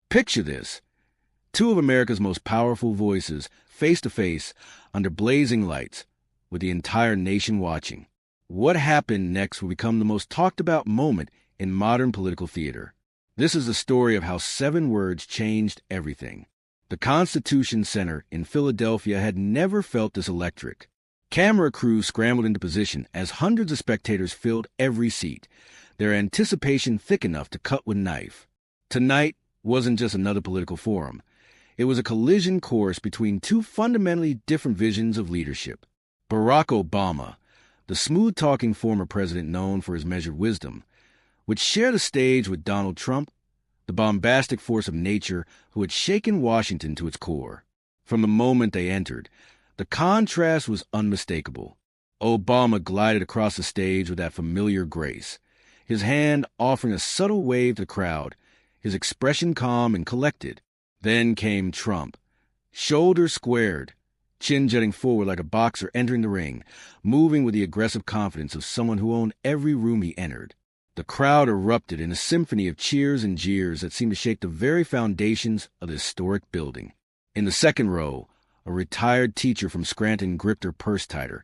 Picture this. Two of America's most powerful voices, face to face, under blazing lights, with the entire nation watching. What happened next will become the most talked about moment in modern political theater. This is the story of how 7 words changed everything. The Constitution Center in Philadelphia had never felt this electric. Camera crews scrambled into position as hundreds of spectators filled every seat, their anticipation thick enough to cut with a knife. Tonight wasn't just another political forum. It was a collision course between two fundamentally different visions of leadership. Barack Obama, the smooth-talking former president known for his measured wisdom, would share the stage with Donald Trump, the bombastic force of nature who had shaken Washington to its core. From the moment they entered, the contrast was unmistakable. Obama glided across the stage with that familiar grace, his hand offering a subtle wave to the crowd, his expression calm and collected. Then came Trump, shoulders squared, chin jutting forward like a boxer entering the ring, moving with the aggressive confidence of someone who owned every room he entered. The crowd erupted in a symphony of cheers and jeers that seemed to shake the very foundations of the historic building. In the second row, a retired teacher from Scranton gripped her purse tighter,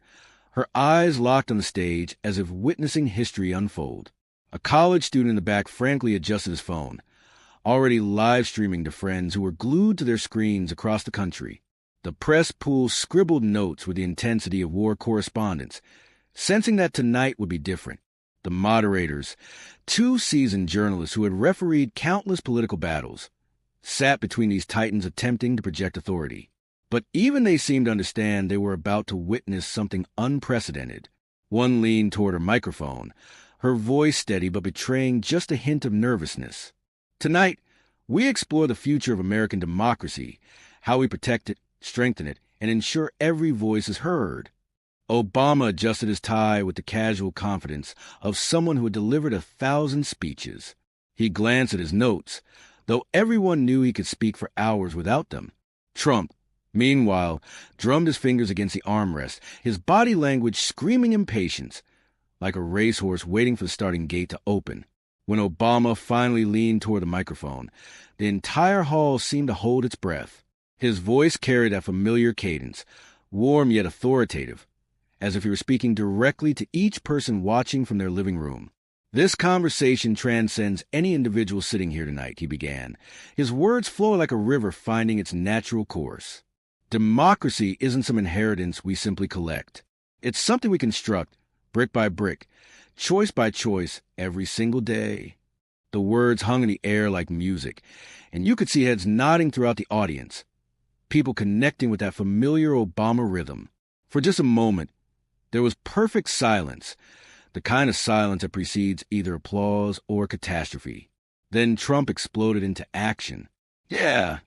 her eyes locked on the stage as if witnessing history unfold. A college student in the back frantically adjusted his phone, already live-streaming to friends who were glued to their screens across the country. The press pool scribbled notes with the intensity of war correspondence, sensing that tonight would be different. The moderators, 2 seasoned journalists who had refereed countless political battles, sat between these titans attempting to project authority. But even they seemed to understand they were about to witness something unprecedented. One leaned toward her microphone, her voice steady but betraying just a hint of nervousness. Tonight, we explore the future of American democracy, how we protect it, strengthen it, and ensure every voice is heard. Obama adjusted his tie with the casual confidence of someone who had delivered 1,000 speeches. He glanced at his notes, though everyone knew he could speak for hours without them. Trump, meanwhile, drummed his fingers against the armrest, his body language screaming impatience, like a racehorse waiting for the starting gate to open. When Obama finally leaned toward the microphone, the entire hall seemed to hold its breath. His voice carried that familiar cadence, warm yet authoritative, as if he were speaking directly to each person watching from their living room. This conversation transcends any individual sitting here tonight, he began, his words flowing like a river finding its natural course. Democracy isn't some inheritance we simply collect. It's something we construct, brick by brick, choice by choice, every single day. The words hung in the air like music, and you could see heads nodding throughout the audience, people connecting with that familiar Obama rhythm. For just a moment, there was perfect silence, the kind of silence that precedes either applause or catastrophe. Then Trump exploded into action. Yeah,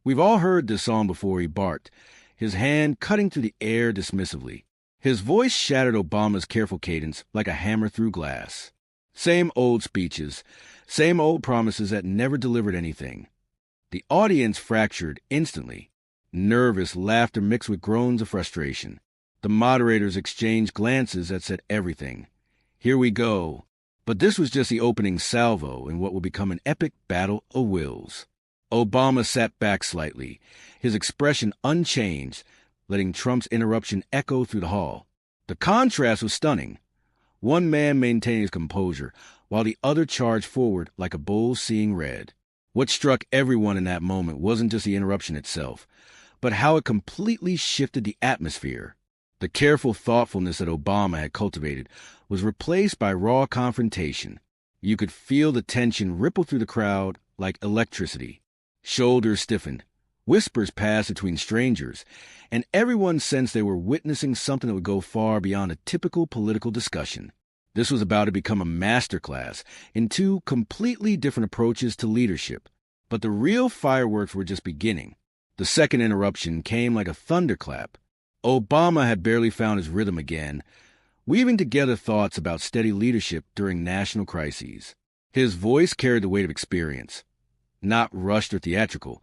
we've all heard this song before, he barked, his hand cutting through the air dismissively. His voice shattered Obama's careful cadence like a hammer through glass. Same old speeches, same old promises that never delivered anything. The audience fractured instantly. Nervous laughter mixed with groans of frustration. The moderators exchanged glances that said everything. Here we go. But this was just the opening salvo in what would become an epic battle of wills. Obama sat back slightly, his expression unchanged, letting Trump's interruption echo through the hall. The contrast was stunning. One man maintained his composure, while the other charged forward like a bull seeing red. What struck everyone in that moment wasn't just the interruption itself, but how it completely shifted the atmosphere. The careful thoughtfulness that Obama had cultivated was replaced by raw confrontation. You could feel the tension ripple through the crowd like electricity. Shoulders stiffened, whispers passed between strangers, and everyone sensed they were witnessing something that would go far beyond a typical political discussion. This was about to become a masterclass in 2 completely different approaches to leadership. But the real fireworks were just beginning. The second interruption came like a thunderclap. Obama had barely found his rhythm again, weaving together thoughts about steady leadership during national crises. His voice carried the weight of experience, not rushed or theatrical,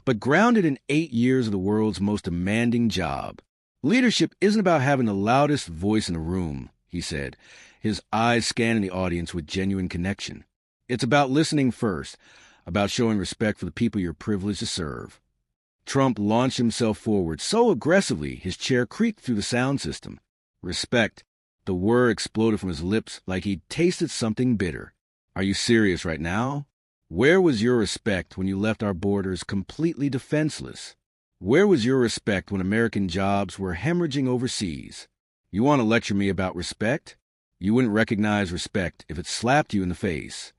but grounded in 8 years of the world's most demanding job. Leadership isn't about having the loudest voice in the room, he said, his eyes scanning the audience with genuine connection. It's about listening first, about showing respect for the people you're privileged to serve. Trump launched himself forward so aggressively his chair creaked through the sound system. Respect. The word exploded from his lips like he'd tasted something bitter. Are you serious right now? Where was your respect when you left our borders completely defenseless? Where was your respect when American jobs were hemorrhaging overseas? You want to lecture me about respect? You wouldn't recognize respect if it slapped you in the face.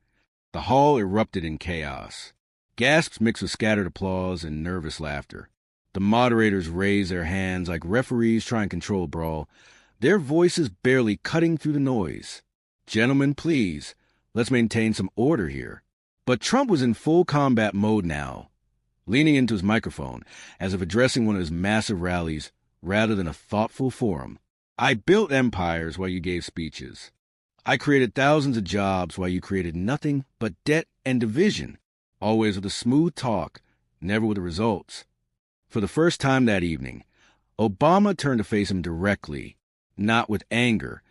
The hall erupted in chaos. Gasps mixed with scattered applause and nervous laughter. The moderators raised their hands like referees trying to control a brawl, their voices barely cutting through the noise. Gentlemen, please, let's maintain some order here. But Trump was in full combat mode now, leaning into his microphone as if addressing one of his massive rallies rather than a thoughtful forum. I built empires while you gave speeches. I created thousands of jobs while you created nothing but debt and division, always with a smooth talk, never with the results. For the first time that evening, Obama turned to face him directly, not with anger,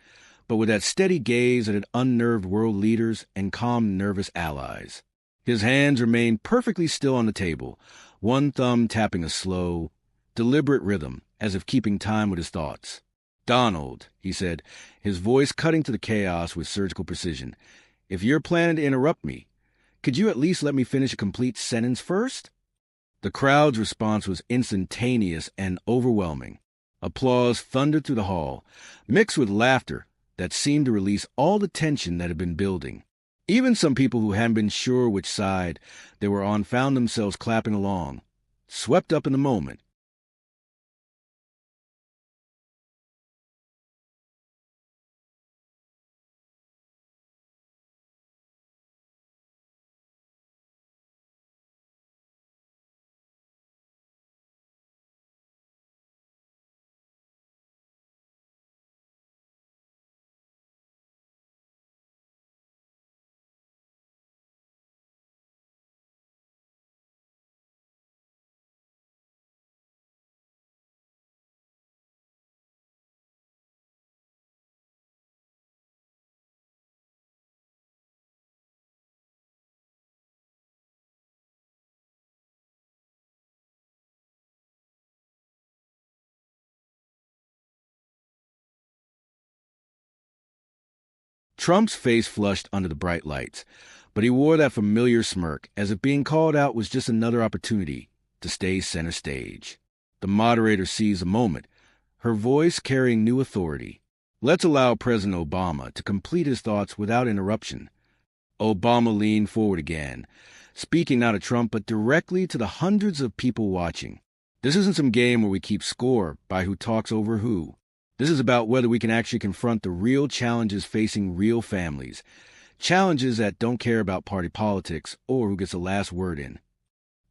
but with that steady gaze that had unnerved world leaders and calmed nervous allies. His hands remained perfectly still on the table, one thumb tapping a slow, deliberate rhythm, as if keeping time with his thoughts. Donald, he said, his voice cutting through the chaos with surgical precision, if you're planning to interrupt me, could you at least let me finish a complete sentence first? The crowd's response was instantaneous and overwhelming. Applause thundered through the hall, mixed with laughter that seemed to release all the tension that had been building. Even some people who hadn't been sure which side they were on found themselves clapping along, swept up in the moment. Trump's face flushed under the bright lights, but he wore that familiar smirk as if being called out was just another opportunity to stay center stage. The moderator seized the moment, her voice carrying new authority. Let's allow President Obama to complete his thoughts without interruption. Obama leaned forward again, speaking not to Trump but directly to the hundreds of people watching. This isn't some game where we keep score by who talks over who. This is about whether we can actually confront the real challenges facing real families, challenges that don't care about party politics or who gets the last word in.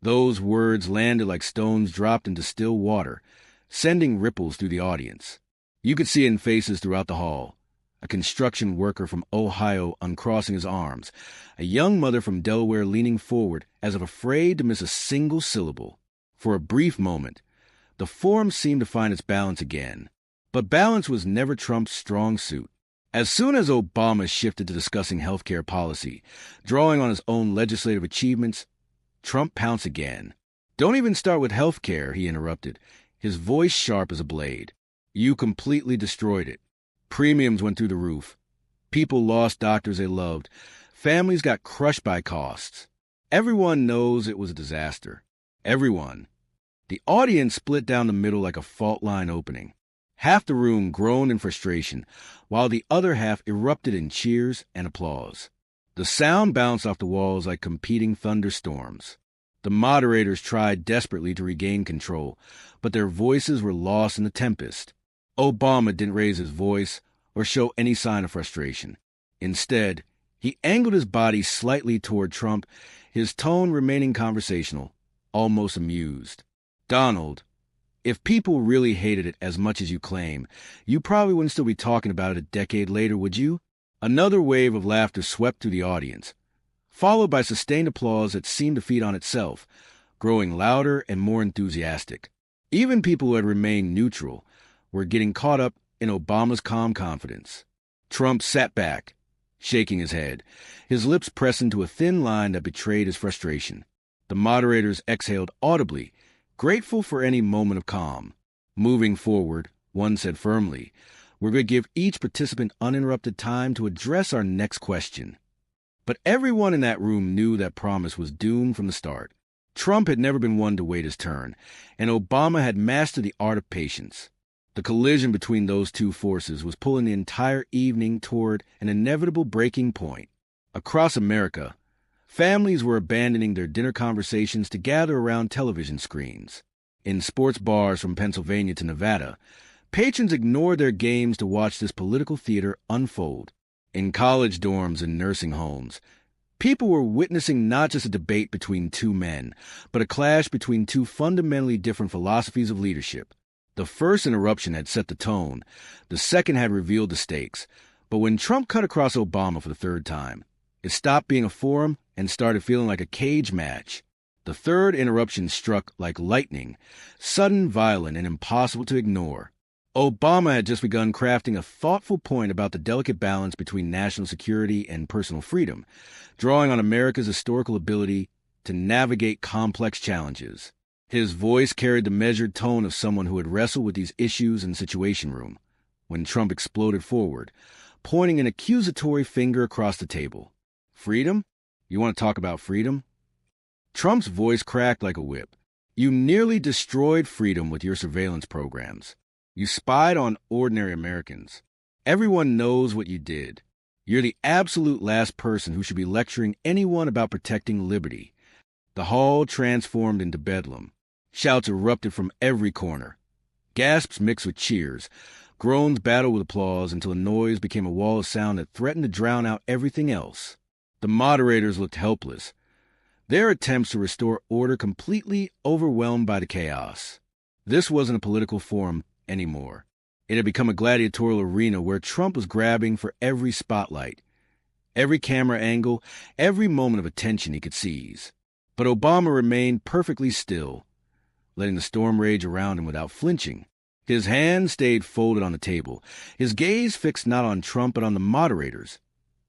Those words landed like stones dropped into still water, sending ripples through the audience. You could see it in faces throughout the hall. A construction worker from Ohio uncrossing his arms, a young mother from Delaware leaning forward as if afraid to miss a single syllable. For a brief moment, the forum seemed to find its balance again. But balance was never Trump's strong suit. As soon as Obama shifted to discussing healthcare policy, drawing on his own legislative achievements, Trump pounced again. Don't even start with healthcare, he interrupted, his voice sharp as a blade. You completely destroyed it. Premiums went through the roof. People lost doctors they loved. Families got crushed by costs. Everyone knows it was a disaster. Everyone. The audience split down the middle like a fault line opening. Half the room groaned in frustration, while the other half erupted in cheers and applause. The sound bounced off the walls like competing thunderstorms. The moderators tried desperately to regain control, but their voices were lost in the tempest. Obama didn't raise his voice or show any sign of frustration. Instead, he angled his body slightly toward Trump, his tone remaining conversational, almost amused. Donald, if people really hated it as much as you claim, you probably wouldn't still be talking about it a decade later, would you? Another wave of laughter swept through the audience, followed by sustained applause that seemed to feed on itself, growing louder and more enthusiastic. Even people who had remained neutral were getting caught up in Obama's calm confidence. Trump sat back, shaking his head, his lips pressed into a thin line that betrayed his frustration. The moderators exhaled audibly, grateful for any moment of calm. Moving forward, one said firmly, "We're going to give each participant uninterrupted time to address our next question." But everyone in that room knew that promise was doomed from the start. Trump had never been one to wait his turn, and Obama had mastered the art of patience. The collision between those two forces was pulling the entire evening toward an inevitable breaking point. Across America, families were abandoning their dinner conversations to gather around television screens. In sports bars from Pennsylvania to Nevada, patrons ignored their games to watch this political theater unfold. In college dorms and nursing homes, people were witnessing not just a debate between two men, but a clash between two fundamentally different philosophies of leadership. The first interruption had set the tone, the second had revealed the stakes, but when Trump cut across Obama for the third time, it stopped being a forum and started feeling like a cage match. The third interruption struck like lightning, sudden, violent, and impossible to ignore. Obama had just begun crafting a thoughtful point about the delicate balance between national security and personal freedom, drawing on America's historical ability to navigate complex challenges. His voice carried the measured tone of someone who had wrestled with these issues in the Situation Room, when Trump exploded forward, pointing an accusatory finger across the table. "Freedom? You want to talk about freedom?" Trump's voice cracked like a whip. "You nearly destroyed freedom with your surveillance programs. You spied on ordinary Americans. Everyone knows what you did. You're the absolute last person who should be lecturing anyone about protecting liberty." The hall transformed into bedlam. Shouts erupted from every corner. Gasps mixed with cheers. Groans battled with applause until the noise became a wall of sound that threatened to drown out everything else. The moderators looked helpless, their attempts to restore order completely overwhelmed by the chaos. This wasn't a political forum anymore. It had become a gladiatorial arena where Trump was grabbing for every spotlight, every camera angle, every moment of attention he could seize. But Obama remained perfectly still, letting the storm rage around him without flinching. His hands stayed folded on the table, his gaze fixed not on Trump but on the moderators,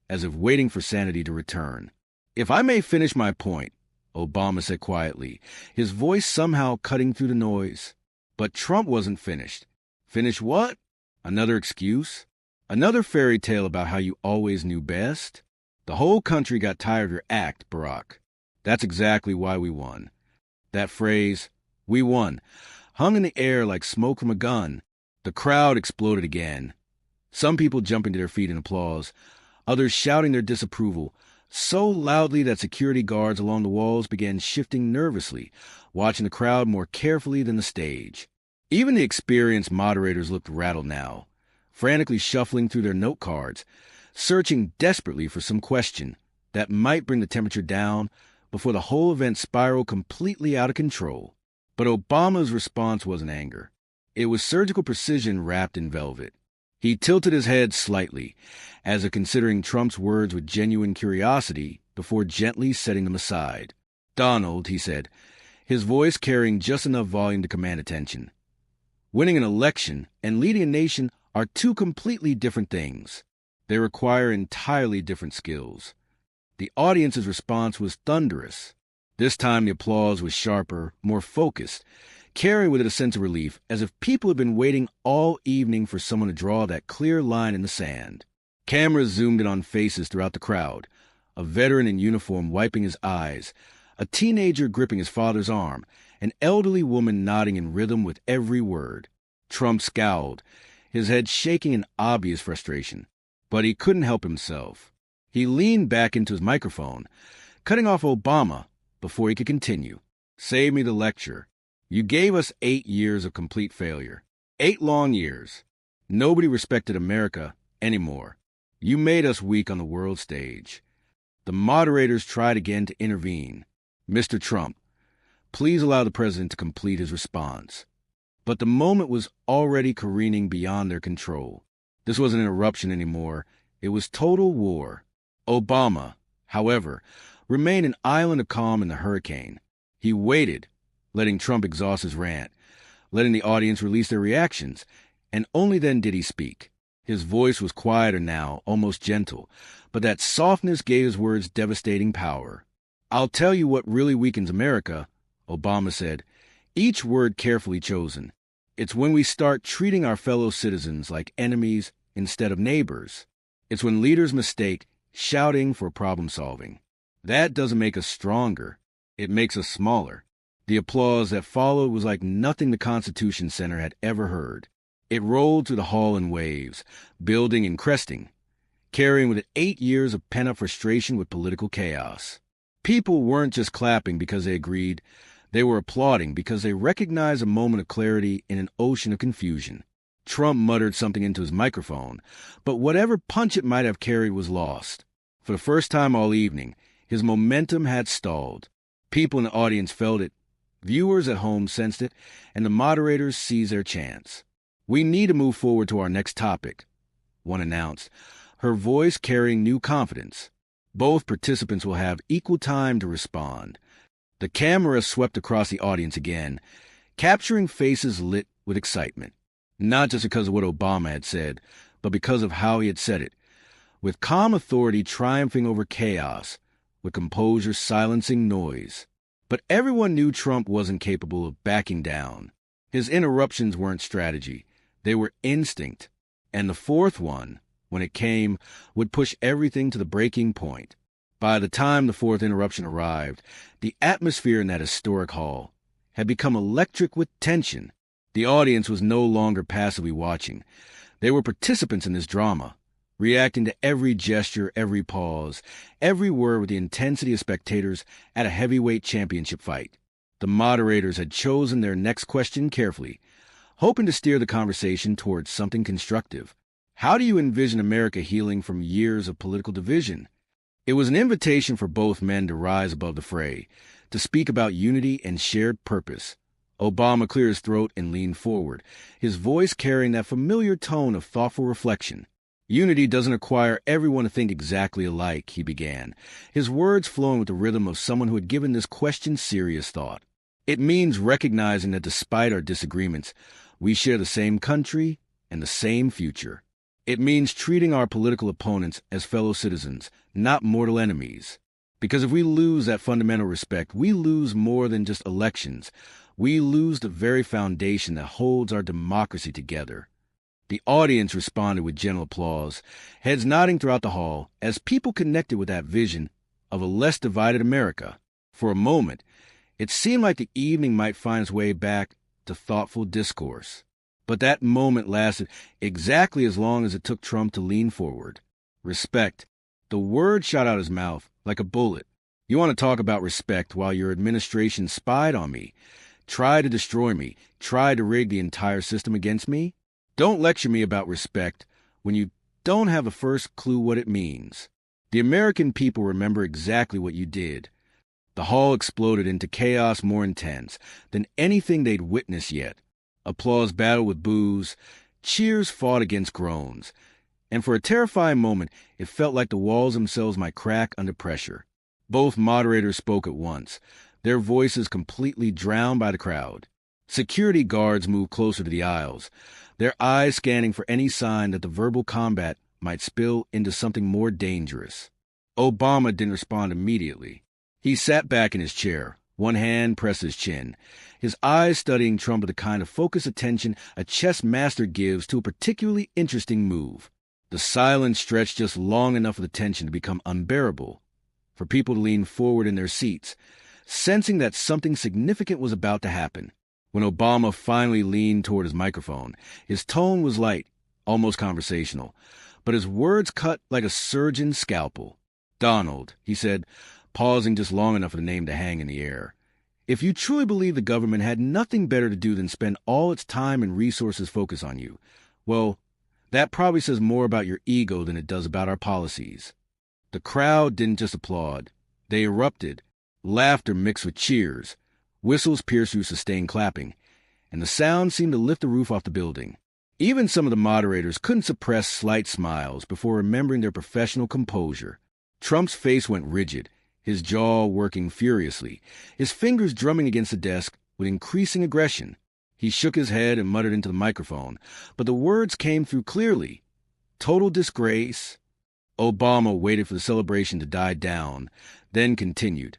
as if waiting for sanity to return. "If I may finish my point," Obama said quietly, his voice somehow cutting through the noise. But Trump wasn't finished. Finished what? Another excuse? Another fairy tale about how you always knew best? The whole country got tired of your act, Barack. That's exactly why we won. That phrase, "we won," hung in the air like smoke from a gun. The crowd exploded again. Some people jumping to their feet in applause, others shouting their disapproval, so loudly that security guards along the walls began shifting nervously, watching the crowd more carefully than the stage. Even the experienced moderators looked rattled now, frantically shuffling through their note cards, searching desperately for some question that might bring the temperature down before the whole event spiraled completely out of control. But Obama's response wasn't anger. It was surgical precision wrapped in velvet. He tilted his head slightly, as if considering Trump's words with genuine curiosity before gently setting them aside. "Donald," he said, his voice carrying just enough volume to command attention, "winning an election and leading a nation are two completely different things. They require entirely different skills." The audience's response was thunderous. This time the applause was sharper, more focused, carrying with it a sense of relief, as if people had been waiting all evening for someone to draw that clear line in the sand. Cameras zoomed in on faces throughout the crowd, a veteran in uniform wiping his eyes, a teenager gripping his father's arm, an elderly woman nodding in rhythm with every word. Trump scowled, his head shaking in obvious frustration, but he couldn't help himself. He leaned back into his microphone, cutting off Obama before he could continue. "Save me the lecture. You gave us 8 years of complete failure. 8 long years. Nobody respected America anymore. You made us weak on the world stage." The moderators tried again to intervene. "Mr. Trump, please allow the president to complete his response." But the moment was already careening beyond their control. This wasn't an interruption anymore. It was total war. Obama, however, remained an island of calm in the hurricane. He waited, letting Trump exhaust his rant, letting the audience release their reactions, and only then did he speak. His voice was quieter now, almost gentle, but that softness gave his words devastating power. "I'll tell you what really weakens America," Obama said, each word carefully chosen. "It's when we start treating our fellow citizens like enemies instead of neighbors. It's when leaders mistake shouting for problem solving. That doesn't make us stronger. It makes us smaller." The applause that followed was like nothing the Constitution Center had ever heard. It rolled through the hall in waves, building and cresting, carrying with it 8 years of pent-up frustration with political chaos. People weren't just clapping because they agreed. They were applauding because they recognized a moment of clarity in an ocean of confusion. Trump muttered something into his microphone, but whatever punch it might have carried was lost. For the first time all evening, his momentum had stalled. People in the audience felt it, viewers at home sensed it, and the moderators seized their chance. "We need to move forward to our next topic," one announced, her voice carrying new confidence. "Both participants will have equal time to respond." The camera swept across the audience again, capturing faces lit with excitement, not just because of what Obama had said, but because of how he had said it, with calm authority triumphing over chaos, with composure silencing noise. But everyone knew Trump wasn't capable of backing down. His interruptions weren't strategy. They were instinct. And the fourth one, when it came, would push everything to the breaking point. By the time the fourth interruption arrived, the atmosphere in that historic hall had become electric with tension. The audience was no longer passively watching. They were participants in this drama, reacting to every gesture, every pause, every word with the intensity of spectators at a heavyweight championship fight. The moderators had chosen their next question carefully, hoping to steer the conversation towards something constructive. "How do you envision America healing from years of political division?" It was an invitation for both men to rise above the fray, to speak about unity and shared purpose. Obama cleared his throat and leaned forward, his voice carrying that familiar tone of thoughtful reflection. "Unity doesn't require everyone to think exactly alike," he began, his words flowing with the rhythm of someone who had given this question serious thought. "It means recognizing that despite our disagreements, we share the same country and the same future. It means treating our political opponents as fellow citizens, not mortal enemies. Because if we lose that fundamental respect, we lose more than just elections. We lose the very foundation that holds our democracy together." The audience responded with gentle applause, heads nodding throughout the hall as people connected with that vision of a less divided America. For a moment, it seemed like the evening might find its way back to thoughtful discourse. But that moment lasted exactly as long as it took Trump to lean forward. Respect. The word shot out his mouth like a bullet. "You want to talk about respect while your administration spied on me, tried to destroy me, tried to rig the entire system against me? Don't lecture me about respect when you don't have the first clue what it means. The American people remember exactly what you did." The hall exploded into chaos more intense than anything they'd witnessed yet. Applause battled with boos, cheers fought against groans, and for a terrifying moment it felt like the walls themselves might crack under pressure. Both moderators spoke at once, their voices completely drowned by the crowd. Security guards moved closer to the aisles, their eyes scanning for any sign that the verbal combat might spill into something more dangerous. Obama didn't respond immediately. He sat back in his chair, one hand pressed his chin, his eyes studying Trump with the kind of focused attention a chess master gives to a particularly interesting move. The silence stretched just long enough for the tension to become unbearable, for people to lean forward in their seats, sensing that something significant was about to happen. When Obama finally leaned toward his microphone, his tone was light, almost conversational, but his words cut like a surgeon's scalpel. "Donald," he said, pausing just long enough for the name to hang in the air, "if you truly believe the government had nothing better to do than spend all its time and resources focused on you, well, that probably says more about your ego than it does about our policies." The crowd didn't just applaud. They erupted, laughter mixed with cheers. Whistles pierced through sustained clapping, and the sound seemed to lift the roof off the building. Even some of the moderators couldn't suppress slight smiles before remembering their professional composure. Trump's face went rigid, his jaw working furiously, his fingers drumming against the desk with increasing aggression. He shook his head and muttered into the microphone, but the words came through clearly. Total disgrace. Obama waited for the celebration to die down, then continued,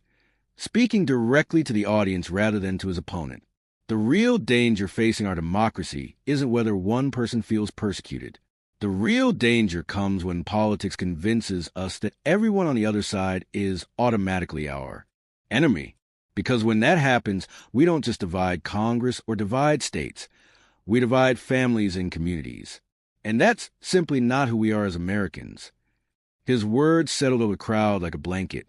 speaking directly to the audience rather than to his opponent. The real danger facing our democracy isn't whether one person feels persecuted. The real danger comes when politics convinces us that everyone on the other side is automatically our enemy. Because when that happens, we don't just divide Congress or divide states. We divide families and communities. And that's simply not who we are as Americans. His words settled over the crowd like a blanket,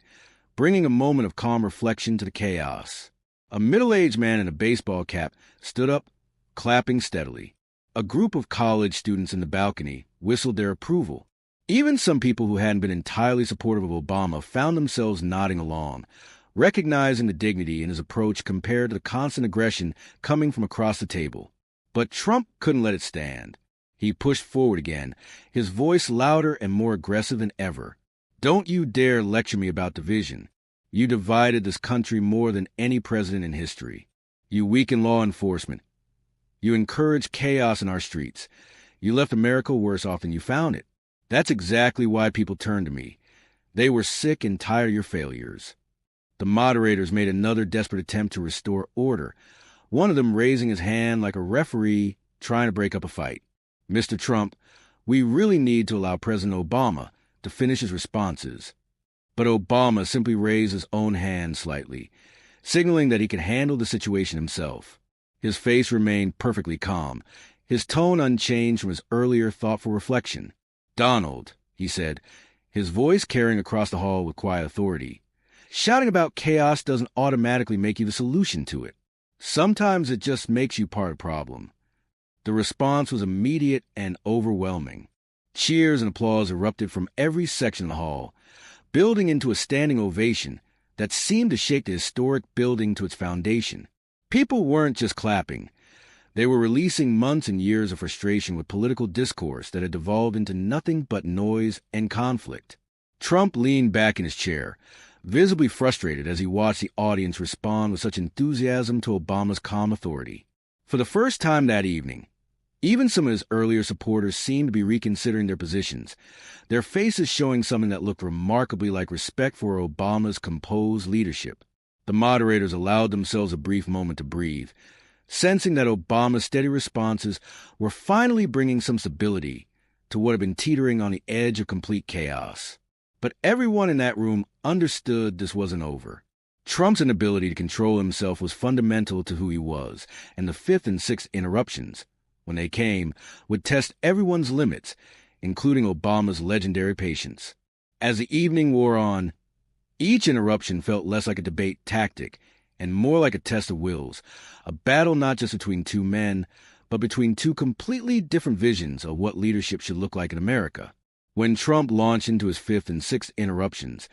bringing a moment of calm reflection to the chaos. A middle-aged man in a baseball cap stood up, clapping steadily. A group of college students in the balcony whistled their approval. Even some people who hadn't been entirely supportive of Obama found themselves nodding along, recognizing the dignity in his approach compared to the constant aggression coming from across the table. But Trump couldn't let it stand. He pushed forward again, his voice louder and more aggressive than ever. Don't you dare lecture me about division. You divided this country more than any president in history. You weakened law enforcement. You encouraged chaos in our streets. You left America worse off than you found it. That's exactly why people turned to me. They were sick and tired of your failures. The moderators made another desperate attempt to restore order, one of them raising his hand like a referee trying to break up a fight. Mr. Trump, we really need to allow President Obama to finish his responses. But Obama simply raised his own hand slightly, signaling that he could handle the situation himself. His face remained perfectly calm, his tone unchanged from his earlier thoughtful reflection. Donald, he said, his voice carrying across the hall with quiet authority, shouting about chaos doesn't automatically make you the solution to it. Sometimes it just makes you part of the problem. The response was immediate and overwhelming. Cheers and applause erupted from every section of the hall, building into a standing ovation that seemed to shake the historic building to its foundation. People weren't just clapping. They were releasing months and years of frustration with political discourse that had devolved into nothing but noise and conflict. Trump leaned back in his chair, visibly frustrated as he watched the audience respond with such enthusiasm to Obama's calm authority. For the first time that evening, even some of his earlier supporters seemed to be reconsidering their positions, their faces showing something that looked remarkably like respect for Obama's composed leadership. The moderators allowed themselves a brief moment to breathe, sensing that Obama's steady responses were finally bringing some stability to what had been teetering on the edge of complete chaos. But everyone in that room understood this wasn't over. Trump's inability to control himself was fundamental to who he was, and the fifth and sixth interruptions, when they came, would test everyone's limits, including Obama's legendary patience. As the evening wore on, each interruption felt less like a debate tactic and more like a test of wills, a battle not just between two men, but between two completely different visions of what leadership should look like in America. When Trump launched into his fifth and sixth interruptions,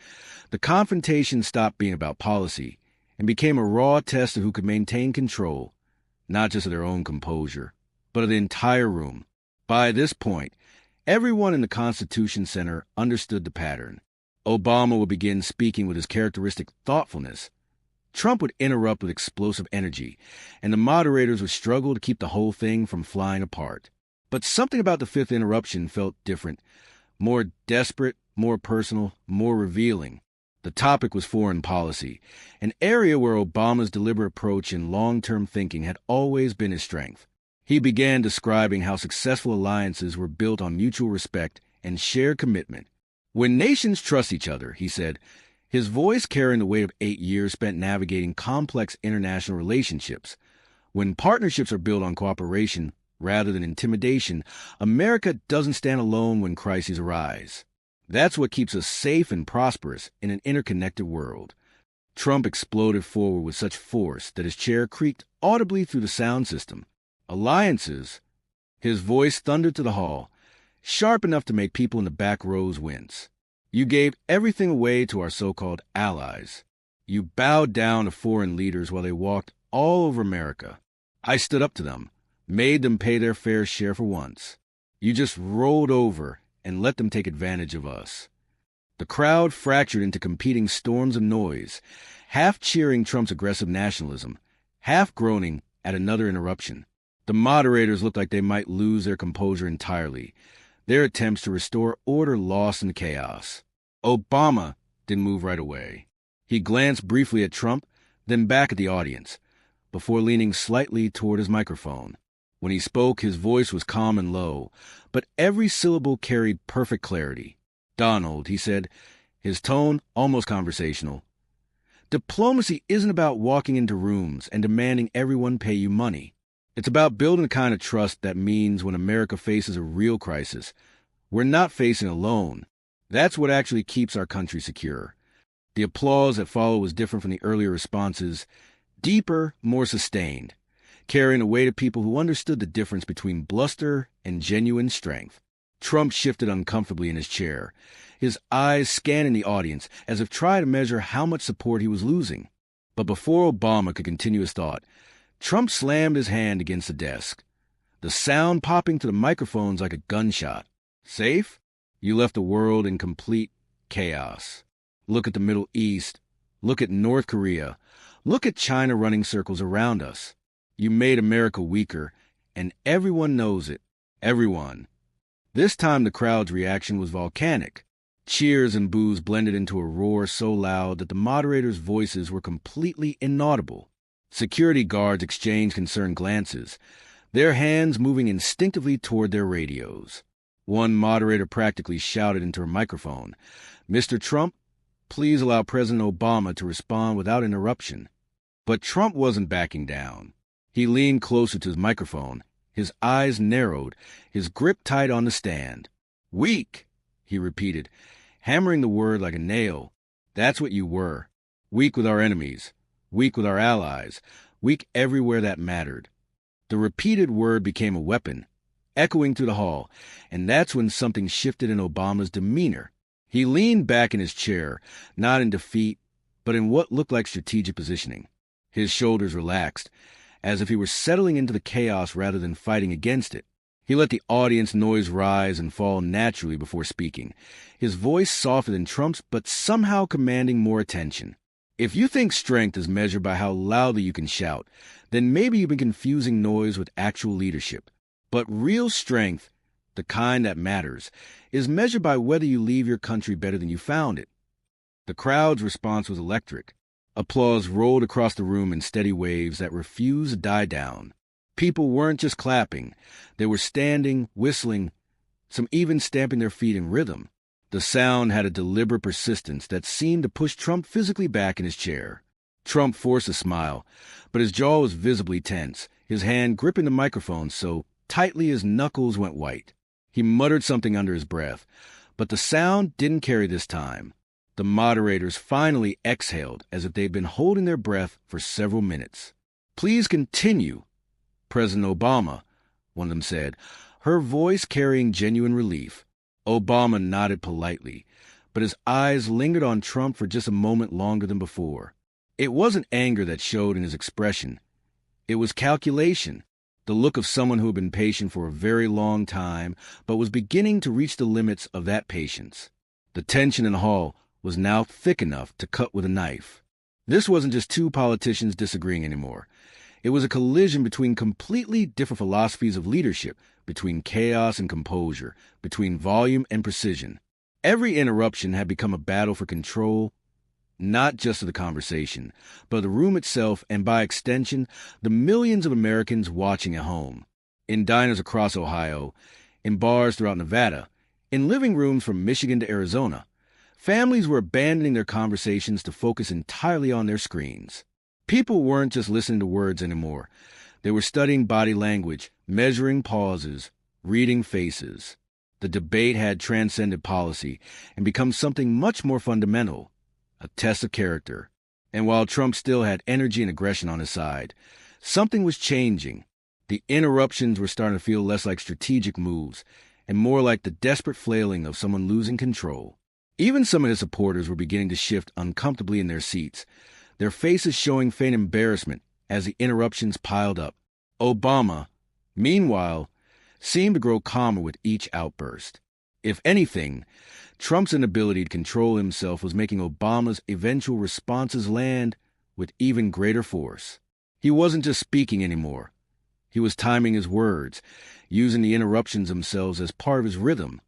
the confrontation stopped being about policy and became a raw test of who could maintain control, not just of their own composure, but of the entire room. By this point, everyone in the Constitution Center understood the pattern. Obama would begin speaking with his characteristic thoughtfulness. Trump would interrupt with explosive energy, and the moderators would struggle to keep the whole thing from flying apart. But something about the fifth interruption felt different, more desperate, more personal, more revealing. The topic was foreign policy, an area where Obama's deliberate approach and long-term thinking had always been his strength. He began describing how successful alliances were built on mutual respect and shared commitment. When nations trust each other, he said, his voice carrying the weight of 8 years spent navigating complex international relationships. When partnerships are built on cooperation rather than intimidation, America doesn't stand alone when crises arise. That's what keeps us safe and prosperous in an interconnected world. Trump exploded forward with such force that his chair creaked audibly through the sound system. Alliances, his voice thundered to the hall, sharp enough to make people in the back rows wince. You gave everything away to our so-called allies. You bowed down to foreign leaders while they walked all over America. I stood up to them, made them pay their fair share for once. You just rolled over and let them take advantage of us. The crowd fractured into competing storms of noise, half cheering Trump's aggressive nationalism, half groaning at another interruption. The moderators looked like they might lose their composure entirely. their attempts to restore order lost in chaos. Obama didn't move right away. He glanced briefly at Trump, then back at the audience, before leaning slightly toward his microphone. When he spoke, his voice was calm and low, but every syllable carried perfect clarity. "Donald," he said, his tone almost conversational, "diplomacy isn't about walking into rooms and demanding everyone pay you money. It's about building the kind of trust that means when America faces a real crisis, we're not facing alone. That's what actually keeps our country secure." The applause that followed was different from the earlier responses, deeper, more sustained, carrying a weight of people who understood the difference between bluster and genuine strength. Trump shifted uncomfortably in his chair, his eyes scanning the audience as if trying to measure how much support he was losing. But before Obama could continue his thought, Trump slammed his hand against the desk, the sound popping to the microphones like a gunshot. "Safe? You left the world in complete chaos. Look at the Middle East. Look at North Korea. Look at China running circles around us. You made America weaker, and everyone knows it. Everyone." This time the crowd's reaction was volcanic. Cheers and boos blended into a roar so loud that the moderators' voices were completely inaudible. Security guards exchanged concerned glances, their hands moving instinctively toward their radios. One moderator practically shouted into her microphone, "Mr. Trump, please allow President Obama to respond without interruption." But Trump wasn't backing down. He leaned closer to his microphone, his eyes narrowed, his grip tight on the stand. "Weak," he repeated, hammering the word like a nail. "That's what you were. Weak with our enemies, weak with our allies, weak everywhere that mattered." The repeated word became a weapon, echoing through the hall, and that's when something shifted in Obama's demeanor. He leaned back in his chair, not in defeat, but in what looked like strategic positioning. His shoulders relaxed, as if he were settling into the chaos rather than fighting against it. He let the audience noise rise and fall naturally before speaking, his voice softer than Trump's but somehow commanding more attention. "If you think strength is measured by how loudly you can shout, then maybe you've been confusing noise with actual leadership. But real strength, the kind that matters, is measured by whether you leave your country better than you found it." The crowd's response was electric. Applause rolled across the room in steady waves that refused to die down. People weren't just clapping. They were standing, whistling, some even stamping their feet in rhythm. The sound had a deliberate persistence that seemed to push Trump physically back in his chair. Trump forced a smile, but his jaw was visibly tense, his hand gripping the microphone so tightly his knuckles went white. He muttered something under his breath, but the sound didn't carry this time. The moderators finally exhaled as if they'd been holding their breath for several minutes. "Please continue, President Obama," one of them said, her voice carrying genuine relief. Obama nodded politely, but his eyes lingered on Trump for just a moment longer than before. It wasn't anger that showed in his expression. It was calculation, the look of someone who had been patient for a very long time, but was beginning to reach the limits of that patience. The tension in the hall was now thick enough to cut with a knife. This wasn't just two politicians disagreeing anymore. It was a collision between completely different philosophies of leadership, between chaos and composure, between volume and precision. Every interruption had become a battle for control, not just of the conversation, but of the room itself and, by extension, the millions of Americans watching at home. In diners across Ohio, in bars throughout Nevada, in living rooms from Michigan to Arizona, families were abandoning their conversations to focus entirely on their screens. People weren't just listening to words anymore. They were studying body language, measuring pauses, reading faces. The debate had transcended policy and become something much more fundamental, a test of character. And while Trump still had energy and aggression on his side, something was changing. The interruptions were starting to feel less like strategic moves and more like the desperate flailing of someone losing control. Even some of his supporters were beginning to shift uncomfortably in their seats, their faces showing faint embarrassment as the interruptions piled up. Obama, meanwhile, seemed to grow calmer with each outburst. If anything, Trump's inability to control himself was making Obama's eventual responses land with even greater force. He wasn't just speaking anymore. He was timing his words, using the interruptions themselves as part of his rhythm,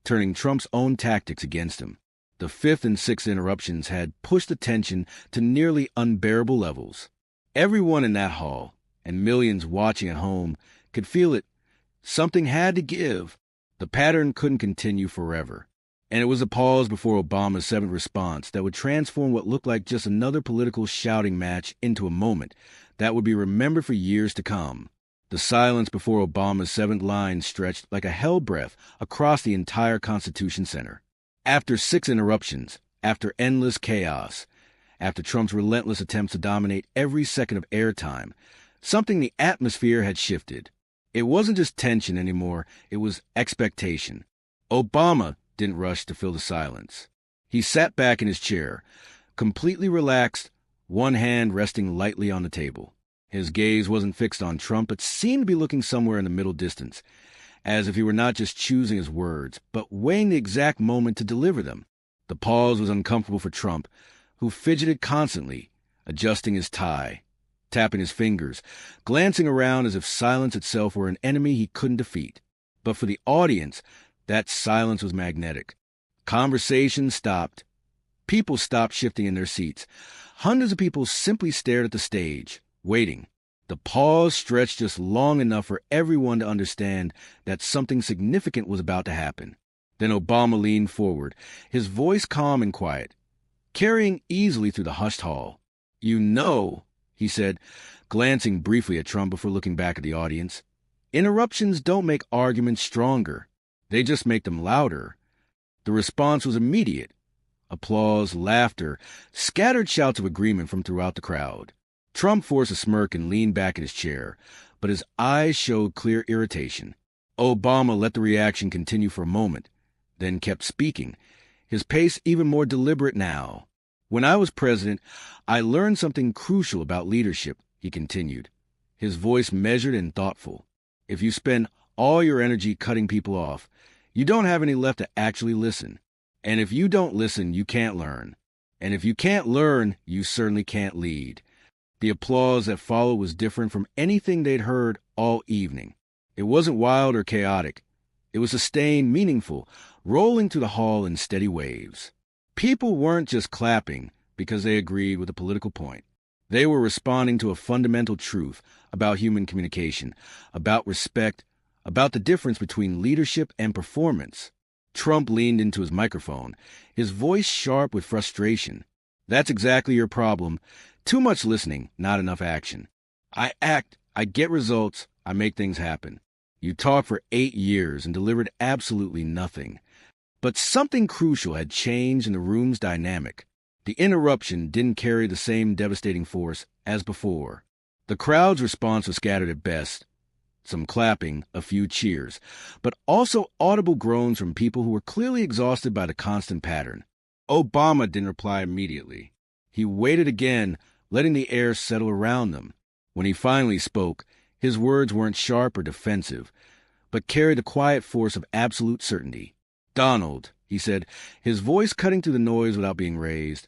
turning Trump's own tactics against him. The fifth and sixth interruptions had pushed the tension to nearly unbearable levels. Everyone in that hall, and millions watching at home, could feel it. Something had to give. The pattern couldn't continue forever. And it was a pause before Obama's seventh response that would transform what looked like just another political shouting match into a moment that would be remembered for years to come. The silence before Obama's seventh line stretched like a hell breath across the entire Constitution Center. After 6 interruptions, after endless chaos, after Trump's relentless attempts to dominate every second of airtime, something in the atmosphere had shifted. It wasn't just tension anymore, it was expectation. Obama didn't rush to fill the silence. He sat back in his chair, completely relaxed, one hand resting lightly on the table. His gaze wasn't fixed on Trump, but seemed to be looking somewhere in the middle distance, as if he were not just choosing his words, but weighing the exact moment to deliver them. The pause was uncomfortable for Trump, who fidgeted constantly, adjusting his tie, tapping his fingers, glancing around as if silence itself were an enemy he couldn't defeat. But for the audience, that silence was magnetic. Conversation stopped. People stopped shifting in their seats. Hundreds of people simply stared at the stage, waiting. The pause stretched just long enough for everyone to understand that something significant was about to happen. Then Obama leaned forward, his voice calm and quiet, carrying easily through the hushed hall. "You know," he said, glancing briefly at Trump before looking back at the audience, "interruptions don't make arguments stronger. They just make them louder." The response was immediate. Applause, laughter, scattered shouts of agreement from throughout the crowd. Trump forced a smirk and leaned back in his chair, but his eyes showed clear irritation. Obama let the reaction continue for a moment, then kept speaking, his pace even more deliberate now. "When I was president, I learned something crucial about leadership," he continued, his voice measured and thoughtful. "If you spend all your energy cutting people off, you don't have any left to actually listen. And if you don't listen, you can't learn. And if you can't learn, you certainly can't lead." The applause that followed was different from anything they'd heard all evening. It wasn't wild or chaotic. It was sustained, meaningful, rolling through the hall in steady waves. People weren't just clapping because they agreed with a political point. They were responding to a fundamental truth about human communication, about respect, about the difference between leadership and performance. Trump leaned into his microphone, his voice sharp with frustration. "That's exactly your problem. Too much listening, not enough action. I act, I get results, I make things happen. You talked for 8 years and delivered absolutely nothing." But something crucial had changed in the room's dynamic. The interruption didn't carry the same devastating force as before. The crowd's response was scattered at best. Some clapping, a few cheers, but also audible groans from people who were clearly exhausted by the constant pattern. Obama didn't reply immediately. He waited again, letting the air settle around them. When he finally spoke, his words weren't sharp or defensive, but carried the quiet force of absolute certainty. "Donald," he said, his voice cutting through the noise without being raised,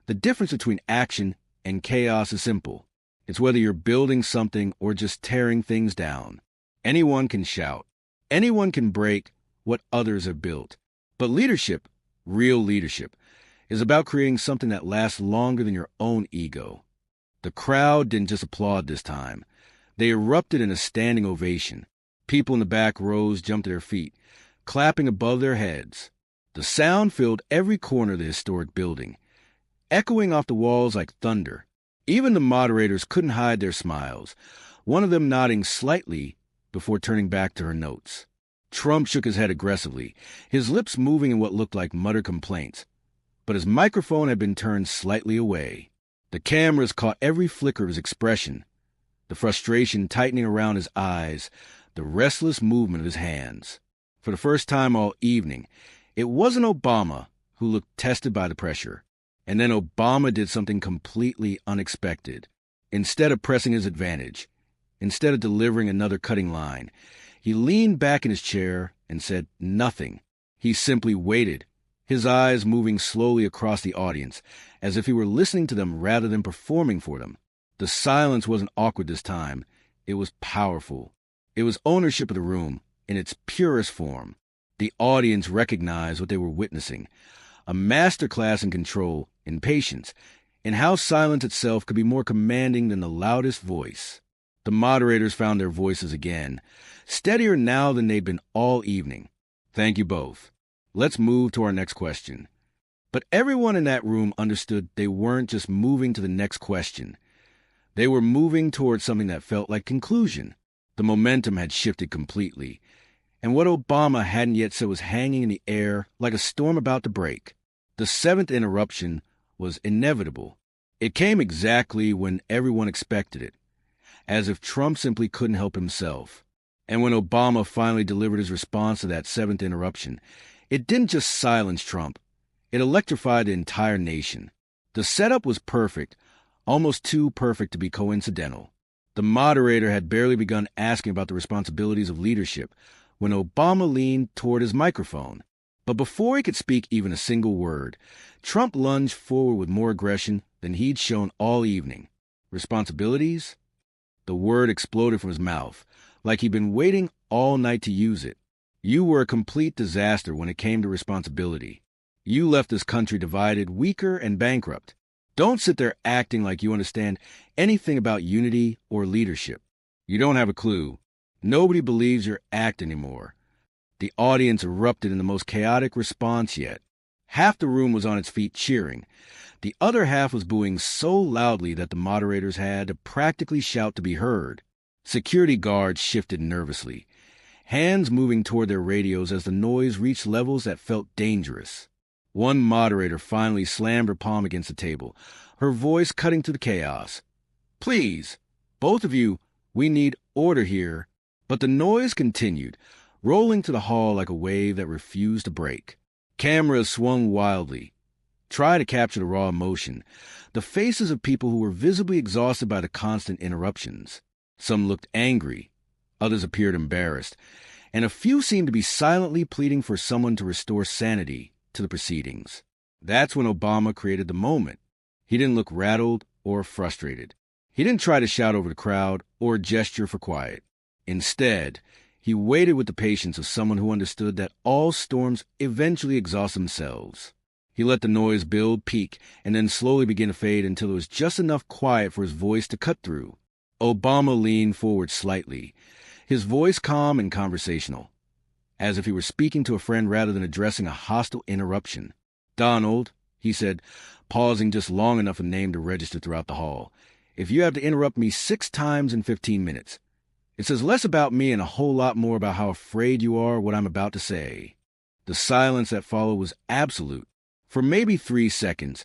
"the difference between action and chaos is simple. It's whether you're building something or just tearing things down. Anyone can shout. Anyone can break what others have built. But leadership, real leadership, is about creating something that lasts longer than your own ego." The crowd didn't just applaud this time. They erupted in a standing ovation. People in the back rows jumped to their feet, clapping above their heads. The sound filled every corner of the historic building, echoing off the walls like thunder. Even the moderators couldn't hide their smiles, one of them nodding slightly before turning back to her notes. Trump shook his head aggressively, his lips moving in what looked like muttered complaints, but his microphone had been turned slightly away. The cameras caught every flicker of his expression, the frustration tightening around his eyes, the restless movement of his hands. For the first time all evening, it wasn't Obama who looked tested by the pressure. And then Obama did something completely unexpected. Instead of pressing his advantage, instead of delivering another cutting line, he leaned back in his chair and said nothing. He simply waited, his eyes moving slowly across the audience, as if he were listening to them rather than performing for them. The silence wasn't awkward this time. It was powerful. It was ownership of the room in its purest form. The audience recognized what they were witnessing, a masterclass in control, in patience, in how silence itself could be more commanding than the loudest voice. The moderators found their voices again, steadier now than they'd been all evening. Thank you both. Let's move to our next question. But everyone in that room understood they weren't just moving to the next question. They were moving towards something that felt like conclusion. The momentum had shifted completely, and what Obama hadn't yet said was hanging in the air like a storm about to break. The seventh interruption was inevitable. It came exactly when everyone expected it, as if Trump simply couldn't help himself. And when Obama finally delivered his response to that seventh interruption, it didn't just silence Trump. It electrified the entire nation. The setup was perfect, almost too perfect to be coincidental. The moderator had barely begun asking about the responsibilities of leadership when Obama leaned toward his microphone. But before he could speak even a single word, Trump lunged forward with more aggression than he'd shown all evening. Responsibilities? The word exploded from his mouth, like he'd been waiting all night to use it. You were a complete disaster when it came to responsibility. You left this country divided, weaker, and bankrupt. Don't sit there acting like you understand anything about unity or leadership. You don't have a clue. Nobody believes your act anymore. The audience erupted in the most chaotic response yet. Half the room was on its feet cheering. The other half was booing so loudly that the moderators had to practically shout to be heard. Security guards shifted nervously, hands moving toward their radios as the noise reached levels that felt dangerous. One moderator finally slammed her palm against the table, her voice cutting through the chaos. "Please, both of you, we need order here." But the noise continued, rolling to the hall like a wave that refused to break. Cameras swung wildly, tried to capture the raw emotion, the faces of people who were visibly exhausted by the constant interruptions. Some looked angry, others appeared embarrassed, and a few seemed to be silently pleading for someone to restore sanity to the proceedings. That's when Obama created the moment. He didn't look rattled or frustrated. He didn't try to shout over the crowd or gesture for quiet. Instead, he waited with the patience of someone who understood that all storms eventually exhaust themselves. He let the noise build, peak, and then slowly begin to fade until there was just enough quiet for his voice to cut through. Obama leaned forward slightly, his voice calm and conversational, as if he were speaking to a friend rather than addressing a hostile interruption. "Donald," he said, pausing just long enough for the name to register throughout the hall, "if you have to interrupt me 6 times in 15 minutes, it says less about me and a whole lot more about how afraid you are of what I'm about to say." The silence that followed was absolute. For maybe 3 seconds,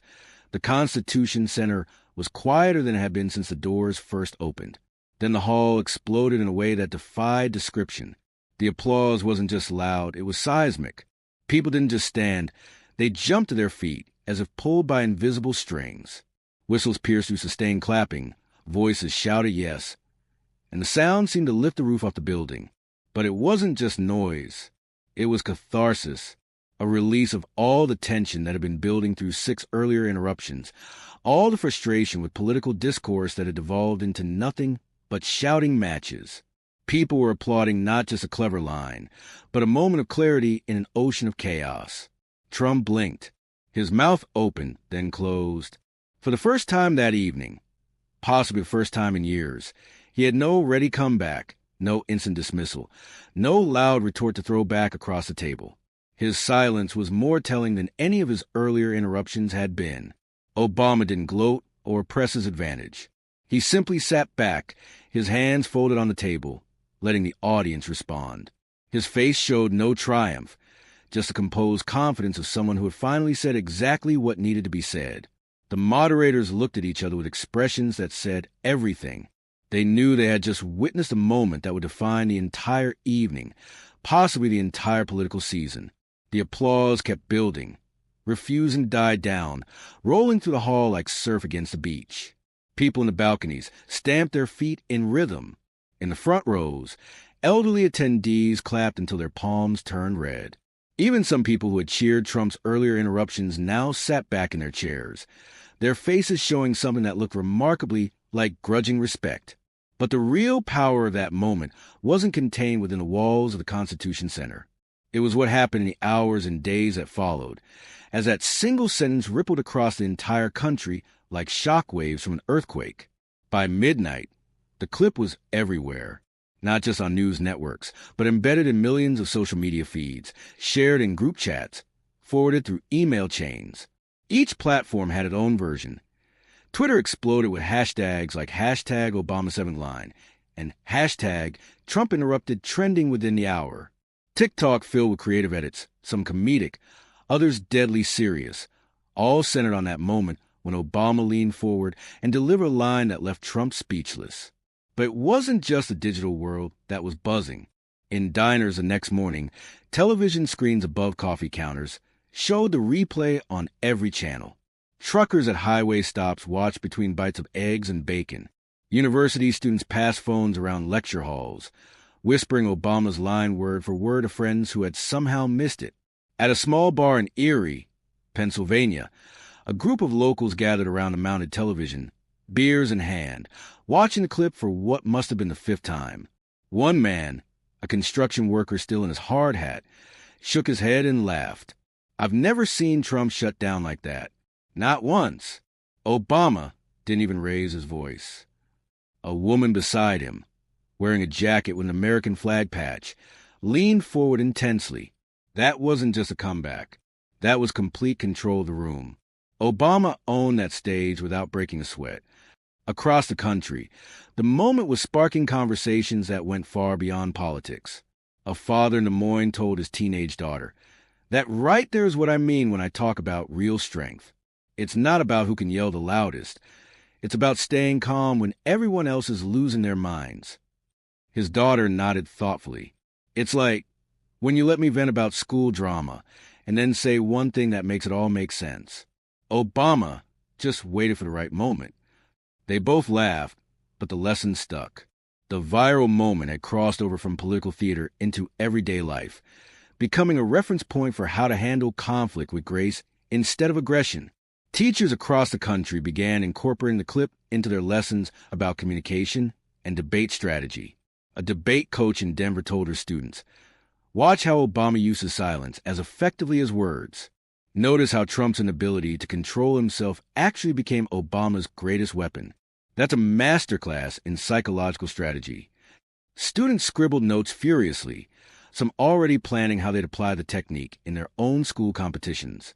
the Constitution Center was quieter than it had been since the doors first opened. Then the hall exploded in a way that defied description. The applause wasn't just loud, it was seismic. People didn't just stand, they jumped to their feet as if pulled by invisible strings. Whistles pierced through sustained clapping, voices shouted yes, and the sound seemed to lift the roof off the building. But it wasn't just noise. It was catharsis, a release of all the tension that had been building through 6 earlier interruptions, all the frustration with political discourse that had devolved into nothing but shouting matches. People were applauding not just a clever line, but a moment of clarity in an ocean of chaos. Trump blinked. His mouth opened, then closed. For the first time that evening, possibly the first time in years, he had no ready comeback, no instant dismissal, no loud retort to throw back across the table. His silence was more telling than any of his earlier interruptions had been. Obama didn't gloat or press his advantage. He simply sat back, his hands folded on the table, letting the audience respond. His face showed no triumph, just the composed confidence of someone who had finally said exactly what needed to be said. The moderators looked at each other with expressions that said everything. They knew they had just witnessed a moment that would define the entire evening, possibly the entire political season. The applause kept building, refusing to die down, rolling through the hall like surf against the beach. People in the balconies stamped their feet in rhythm. In the front rows, elderly attendees clapped until their palms turned red. Even some people who had cheered Trump's earlier interruptions now sat back in their chairs, their faces showing something that looked remarkably like grudging respect. But the real power of that moment wasn't contained within the walls of the Constitution Center. It was what happened in the hours and days that followed, as that single sentence rippled across the entire country like shockwaves from an earthquake. By midnight, the clip was everywhere, not just on news networks, but embedded in millions of social media feeds, shared in group chats, forwarded through email chains. Each platform had its own version. Twitter exploded with hashtags like hashtag Obama 7th line and hashtag Trump interrupted trending within the hour. TikTok filled with creative edits, some comedic, others deadly serious, all centered on that moment when Obama leaned forward and delivered a line that left Trump speechless. But it wasn't just the digital world that was buzzing. In diners the next morning, television screens above coffee counters showed the replay on every channel. Truckers at highway stops watched between bites of eggs and bacon. University students passed phones around lecture halls, whispering Obama's line word for word to friends who had somehow missed it. At a small bar in Erie, Pennsylvania, a group of locals gathered around a mounted television, beers in hand, watching the clip for what must have been the 5th time. One man, a construction worker still in his hard hat, shook his head and laughed. I've never seen Trump shut down like that. Not once. Obama didn't even raise his voice. A woman beside him, wearing a jacket with an American flag patch, leaned forward intensely. That wasn't just a comeback. That was complete control of the room. Obama owned that stage without breaking a sweat. Across the country, the moment was sparking conversations that went far beyond politics. A father in Des Moines told his teenage daughter, "That right there is what I mean when I talk about real strength. It's not about who can yell the loudest. It's about staying calm when everyone else is losing their minds." His daughter nodded thoughtfully. It's like when you let me vent about school drama and then say one thing that makes it all make sense. Obama just waited for the right moment. They both laughed, but the lesson stuck. The viral moment had crossed over from political theater into everyday life, becoming a reference point for how to handle conflict with grace instead of aggression. Teachers across the country began incorporating the clip into their lessons about communication and debate strategy. A debate coach in Denver told her students, "Watch how Obama uses silence as effectively as words. Notice how Trump's inability to control himself actually became Obama's greatest weapon." That's a masterclass in psychological strategy. Students scribbled notes furiously, some already planning how they'd apply the technique in their own school competitions.